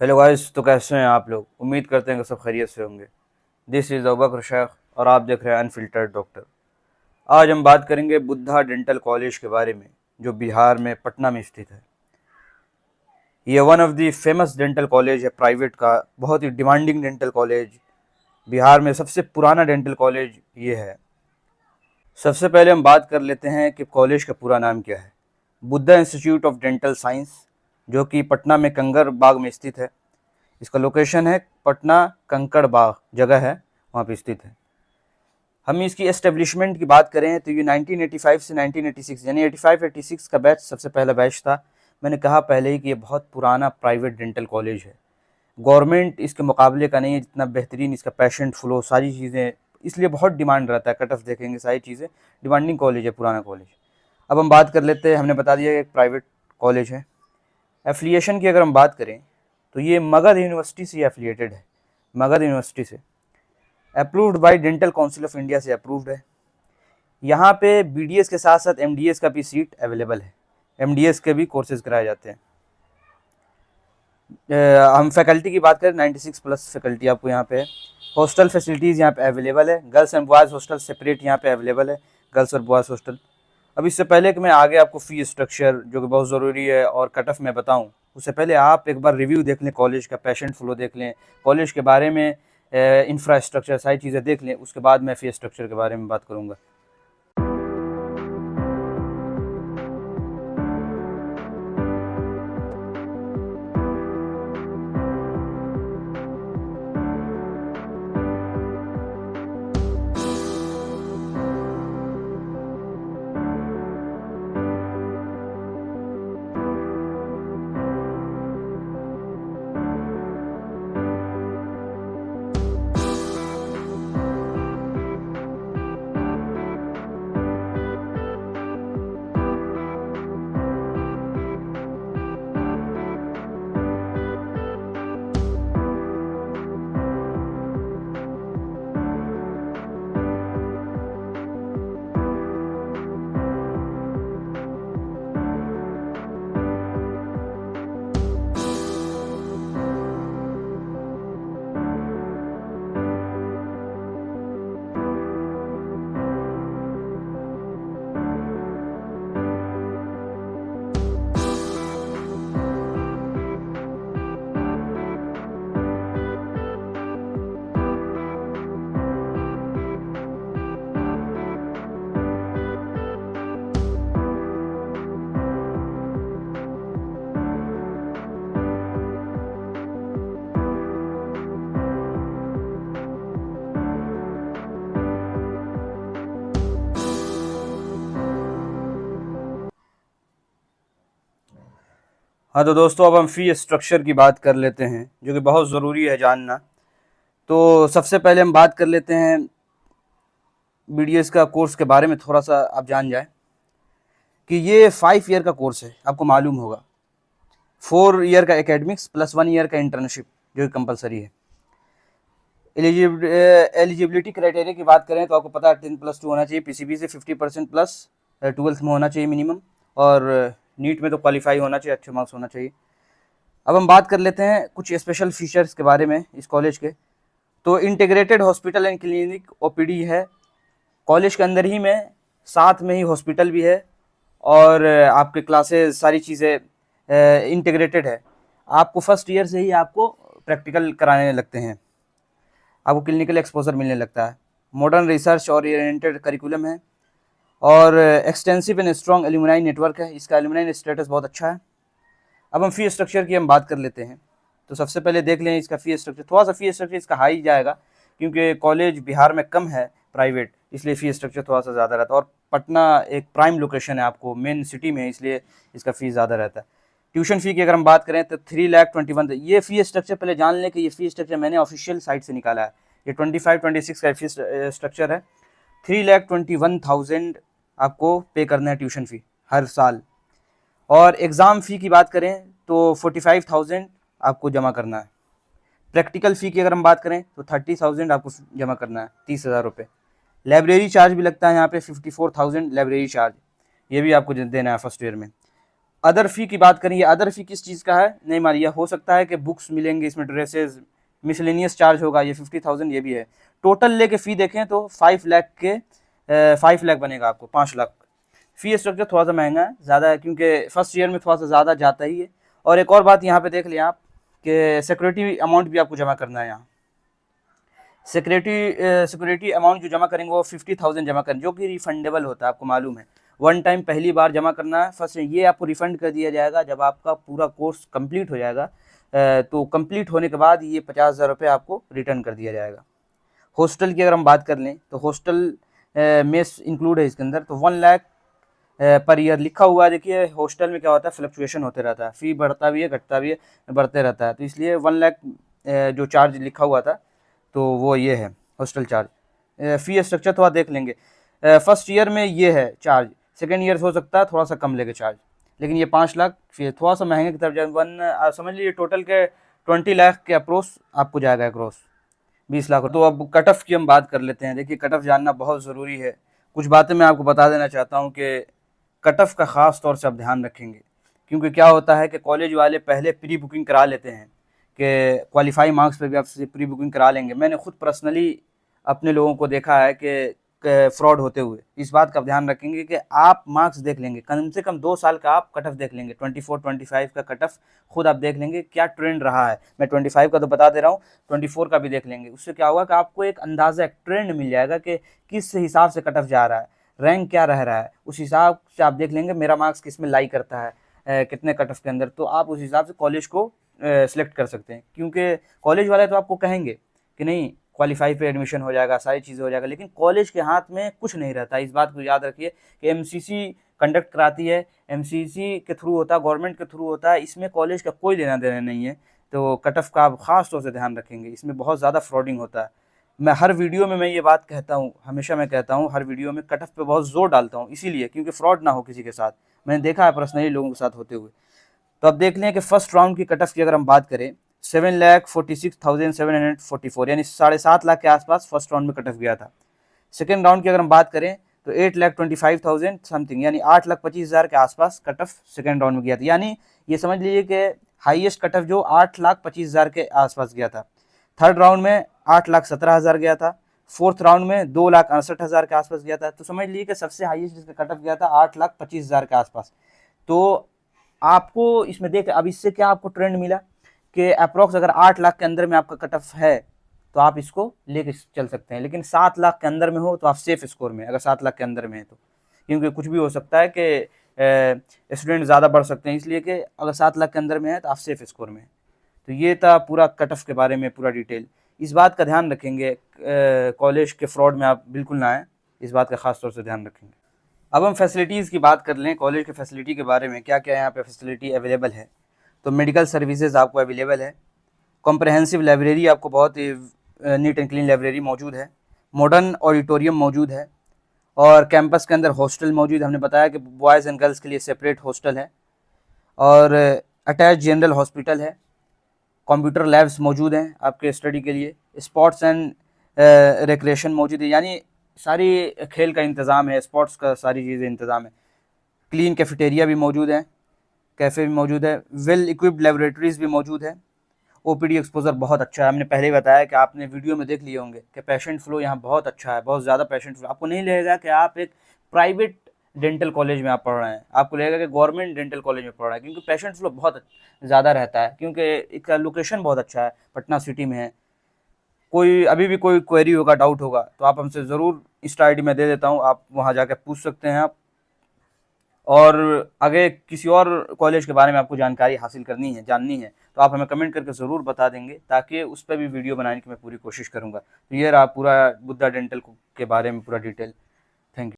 Hello guys, तो कैसे हैं आप लोग। उम्मीद करते हैं कि सब खैरियत से होंगे। दिस इज़ अबूबकर शेख और आप देख रहे हैं अनफिल्टर्ड डॉक्टर। आज हम बात करेंगे बुद्धा डेंटल कॉलेज के बारे में, जो बिहार में पटना में स्थित है। ये one of the famous dental college है, प्राइवेट का बहुत ही डिमांडिंग डेंटल कॉलेज। बिहार में सबसे पुराना डेंटल कॉलेज ये है। सबसे पहले हम बात कर लेते हैं कि कॉलेज का पूरा नाम क्या है। Buddha institute of dental science, जो कि पटना में कंगर बाग में स्थित है। इसका लोकेशन है पटना कंकड़ बाग जगह है, वहाँ पे स्थित है। हम इसकी एस्टेब्लिशमेंट की बात करें तो ये 1985 से 1986 यानी 85-86 का बैच सबसे पहला बैच था। मैंने कहा पहले ही कि ये बहुत पुराना प्राइवेट डेंटल कॉलेज है। गवर्नमेंट इसके मुकाबले का नहीं है, जितना बेहतरीन इसका पेशेंट फ्लो, सारी चीज़ें, इसलिए बहुत डिमांड रहता है। कट ऑफ देखेंगे, सारी चीज़ें, डिमांडिंग कॉलेज है, पुराना कॉलेज। अब हम बात कर लेते हैं, हमने बता दिया एक प्राइवेट कॉलेज है। एफिलिएशन की अगर हम बात करें तो ये मगध यूनिवर्सिटी से एफिलिएटेड है। मगध यूनिवर्सिटी से approved by dental council of India से अप्रूव्ड है। यहाँ पे बीडीएस के साथ साथ एमडीएस का भी सीट अवेलेबल है। एमडीएस के भी कोर्सेज कराए जाते हैं। हम फैकल्टी की बात करें 96 प्लस फैकल्टी आपको यहाँ पे है। हॉस्टल फैसिलिटीज़ यहाँ पे अवेलेबल है। Girls and boys hostel separate यहाँ पे अवेलेबल है, गर्ल्स और बॉयज़ हॉस्टल। अब इससे पहले कि मैं आगे आपको फ़ी स्ट्रक्चर, जो कि बहुत ज़रूरी है, और कट ऑफ में बताऊँ, उससे पहले आप एक बार रिव्यू देख लें, कॉलेज का पेशेंट फ्लो देख लें, कॉलेज के बारे में, इंफ्रास्ट्रक्चर, सारी चीज़ें देख लें। उसके बाद मैं फ़ी स्ट्रक्चर के बारे में बात करूँगा। हाँ, तो दोस्तों अब हम फ़ी स्ट्रक्चर की बात कर लेते हैं, जो कि बहुत ज़रूरी है जानना। तो सबसे पहले हम बात कर लेते हैं बीडीएस का कोर्स के बारे में, थोड़ा सा आप जान जाए कि ये 5 ईयर का कोर्स है। आपको मालूम होगा 4 ईयर का एकेडमिक्स प्लस 1 ईयर का इंटर्नशिप, जो कि कंपलसरी है। एलिजिबिलिटी क्राइटेरिया की बात करें तो आपको पता है 10+2 होना चाहिए, पीसीबी से 50% प्लस 12th में होना चाहिए मिनिमम, और नीट में तो क्वालिफाई होना चाहिए, अच्छे मार्क्स होना चाहिए। अब हम बात कर लेते हैं कुछ स्पेशल फीचर्स के बारे में इस कॉलेज के। तो integrated hospital and clinic OPD है कॉलेज के अंदर ही में, साथ में ही हॉस्पिटल भी है, और आपके क्लासेस, सारी चीज़ें इंटीग्रेटेड है। आपको फर्स्ट ईयर से ही आपको प्रैक्टिकल कराने लगते हैं, आपको क्लिनिकल एक्सपोजर मिलने लगता है। मॉडर्न रिसर्च ओरिएंटेड करिकुलम है, और extensive and strong alumni network है। इसका एल्यूमिनाई स्टेटस बहुत अच्छा है। अब हम फ़ी स्ट्रक्चर की हम बात कर लेते हैं। तो सबसे पहले देख लें इसका फ़ी स्ट्रक्चर। थोड़ा सा फ़ी स्ट्रक्चर इसका हाई जाएगा, क्योंकि कॉलेज बिहार में कम है प्राइवेट, इसलिए फ़ी स्ट्रक्चर थोड़ा सा ज़्यादा रहता है। और पटना एक प्राइम लोकेशन है, आपको मेन सिटी में है, इसलिए इसका फ़ीस ज़्यादा रहता है। ट्यूशन फ़ी की अगर हम बात करें तो 3,21,000। ये फ़ी स्ट्रक्चर पहले जान लें कि ये फ़ी स्ट्रक्चर मैंने ऑफिशियल साइट से निकाला है। ये 25-26 का फ़ी स्ट्रक्चर है। 3,21,000 आपको पे करना है ट्यूशन फ़ी हर साल। और एग्ज़ाम फ़ी की बात करें तो 45,000 आपको जमा करना है। प्रैक्टिकल फ़ी की अगर हम बात करें तो 30,000 आपको जमा करना है, 30,000 रुपये। लाइब्रेरी चार्ज भी लगता है यहाँ पे 54,000 लाइब्रेरी चार्ज, ये भी आपको देना है फर्स्ट ईयर में। अदर फ़ी की बात करें, ये अदर फ़ी किस चीज़ का है नहीं मालूम, यह हो सकता है कि बुक्स मिलेंगे इसमें, ड्रेसेस, मिसलेनियस चार्ज होगा, ये 50,000 ये भी है। टोटल लेके फ़ी देखें तो 5 लाख के 5 लाख बनेगा आपको, 5 लाख। फ़ी स्ट्रक्चर थोड़ा सा महंगा है, ज़्यादा है, क्योंकि फर्स्ट ईयर में थोड़ा सा ज़्यादा जाता ही है। और एक और बात यहाँ पे देख लिया आप कि सिक्योरिटी अमाउंट भी आपको जमा करना है यहाँ। सिक्योरिटी अमाउंट जो जमा करेंगे वो 50,000 जमा करेंगे, जो कि रिफंडेबल होता है, आपको मालूम है। वन टाइम पहली बार जमा करना है फर्स्ट, ये आपको रिफंड कर दिया जाएगा जब आपका पूरा कोर्स कंप्लीट हो जाएगा। तो कंप्लीट होने के बाद ये 50,000 रुपये आपको रिटर्न कर दिया जाएगा। हॉस्टल की अगर हम बात कर लें तो हॉस्टल मेस इंक्लूड है इसके अंदर, तो 1 लाख पर ईयर लिखा हुआ है। देखिए हॉस्टल में क्या होता है, फ्लक्चुएशन होते रहता है, फ़ी बढ़ता भी है घटता भी है, बढ़ते रहता है, तो इसलिए 1 लाख जो चार्ज लिखा हुआ था तो वो ये है हॉस्टल चार्ज। फ़ी स्ट्रक्चर थोड़ा देख लेंगे, फर्स्ट ईयर में ये है चार्ज, सेकेंड ईयर हो सकता है थोड़ा सा कम लेके चार्ज, लेकिन ये 5 लाख फिर थोड़ा सा महंगे की तरफ जाए। समझ लीजिए टोटल के 20 लाख के अप्रोच आपको जाएगा क्रॉस, 20 लाख। तो अब कट ऑफ की हम बात कर लेते हैं। देखिए कट ऑफ जानना बहुत ज़रूरी है। कुछ बातें मैं आपको बता देना चाहता हूँ कि कट ऑफ का ख़ास तौर से आप ध्यान रखेंगे, क्योंकि क्या होता है कि कॉलेज वाले पहले प्री बुकिंग करा लेते हैं कि क्वालिफाई मार्क्स पे भी आपसे प्री बुकिंग करा लेंगे। मैंने खुद पर्सनली अपने लोगों को देखा है कि फ्रॉड होते हुए। इस बात का ध्यान रखेंगे कि आप मार्क्स देख लेंगे, कम से कम 2 साल का आप कट ऑफ देख लेंगे, 24-25 का कट ऑफ खुद आप देख लेंगे क्या ट्रेंड रहा है। मैं 25 का तो बता दे रहा हूँ, 24 का भी देख लेंगे। उससे क्या होगा कि आपको एक अंदाज़ा, एक ट्रेंड मिल जाएगा कि किस हिसाब से कट ऑफ जा रहा है, रैंक क्या रह रहा है। उस हिसाब से आप देख लेंगे मेरा मार्क्स किस में लाई करता है, कितने कट ऑफ के अंदर, तो आप उस हिसाब से कॉलेज को सिलेक्ट कर सकते हैं। क्योंकि कॉलेज वाले तो आपको कहेंगे कि नहीं क्वालिफाई पे एडमिशन हो जाएगा, सारी चीज़ें हो जाएगा, लेकिन कॉलेज के हाथ में कुछ नहीं रहता। इस बात को याद रखिए कि एमसीसी कंडक्ट कराती है, एमसीसी के थ्रू होता है, गवर्नमेंट के थ्रू होता है, इसमें कॉलेज का कोई लेना देना नहीं है। तो कट ऑफ का आप ख़ास तौर से ध्यान रखेंगे, इसमें बहुत ज़्यादा फ्रॉडिंग होता है। मैं हर वीडियो में मैं ये बात कहता हूँ, हमेशा मैं कहता हूँ हर वीडियो में कट ऑफ पे बहुत ज़ोर डालता हूँ, इसीलिए क्योंकि फ्रॉड ना हो किसी के साथ। मैंने देखा है पर्सनली लोगों के साथ होते हुए। तो अब देख लें कि फर्स्ट राउंड की कट ऑफ की अगर हम बात करें, 7,46,744 यानी 7.5 लाख के आसपास फर्स्ट राउंड में कट ऑफ गया था। सेकेंड राउंड की अगर हम बात करें तो 8,25,000 समथिंग यानी 8,25,000 के आसपास कट ऑफ सेकेंड राउंड में गया था। यानी ये समझ लीजिए कि हाईएस्ट कट ऑफ जो 8,25,000 के आसपास गया था। थर्ड राउंड में 8,17,000 गया था। फोर्थ राउंड में 2,68,000 के आसपास गया था। तो समझ लीजिए कि सबसे हाईएस्ट जिसका कट ऑफ गया था 8,25,000 के आसपास। तो आपको इसमें देख, अब इससे क्या आपको ट्रेंड मिला कि अप्रॉक्स अगर 8 लाख के अंदर में आपका कट ऑफ है तो आप इसको लेके चल सकते हैं, लेकिन 7 लाख के अंदर में हो तो आप सेफ स्कोर में, अगर 7 लाख के अंदर में है तो, क्योंकि कुछ भी हो सकता है कि स्टूडेंट ज़्यादा बढ़ सकते हैं, इसलिए कि अगर 7 लाख के अंदर में है तो आप सेफ स्कोर में है। तो ये था पूरा कट ऑफ के बारे में पूरा डिटेल। इस बात का ध्यान रखेंगे कॉलेज के फ्रॉड में आप बिल्कुल ना आए, इस बात का ख़ास तौर से ध्यान रखेंगे। अब हम फैसिलिटीज़ की बात कर लें, कॉलेज के फैसिलिटी के बारे में क्या क्या यहाँ पे फैसिलिटी अवेलेबल है। तो मेडिकल सर्विसेज आपको अवेलेबल है, कॉम्प्रहेंसिव लाइब्रेरी आपको बहुत नीट एंड क्लीन लाइब्रेरी मौजूद है, मॉडर्न ऑडिटोरियम मौजूद है, और कैंपस के अंदर हॉस्टल मौजूद। हमने बताया कि बॉयज़ एंड गर्ल्स के लिए सेपरेट हॉस्टल है, और अटैच जनरल हॉस्पिटल है, कंप्यूटर लैब्स मौजूद हैं आपके स्टडी के लिए, स्पोर्ट्स एंड रिक्रिएशन मौजूद है, यानी सारी खेल का इंतज़ाम है, स्पोर्ट्स का सारी चीज़ें इंतज़ाम है। क्लीन कैफेटेरिया भी मौजूद है, कैफ़े भी मौजूद है, वेल इक्विप्ड लेबोरेटरीज़ भी मौजूद है। ओपीडी एक्सपोजर बहुत अच्छा है, हमने पहले ही बताया कि आपने वीडियो में देख लिए होंगे कि पेशेंट फ्लो यहाँ बहुत अच्छा है, बहुत ज़्यादा पेशेंट फ्लो। आपको नहीं लगेगा कि आप एक प्राइवेट डेंटल कॉलेज में आप पढ़ रहे हैं, आपको लगेगा कि गवर्नमेंट डेंटल कॉलेज में पढ़ रहे हैं, क्योंकि पेशेंट फ्लो बहुत ज़्यादा रहता है, क्योंकि एक लोकेशन बहुत अच्छा है, पटना सिटी में है। कोई अभी भी कोई क्वेरी होगा, डाउट होगा तो आप हमसे ज़रूर इंस्टा आईडी में दे देता हूँ, आप वहाँ जाकर पूछ सकते हैं आप। और आगे किसी और कॉलेज के बारे में आपको जानकारी हासिल करनी है, जाननी है, तो आप हमें कमेंट करके ज़रूर बता देंगे, ताकि उस पर भी वीडियो बनाने की मैं पूरी कोशिश करूँगा। तो ये रहा पूरा बुद्धा डेंटल के बारे में पूरा डिटेल।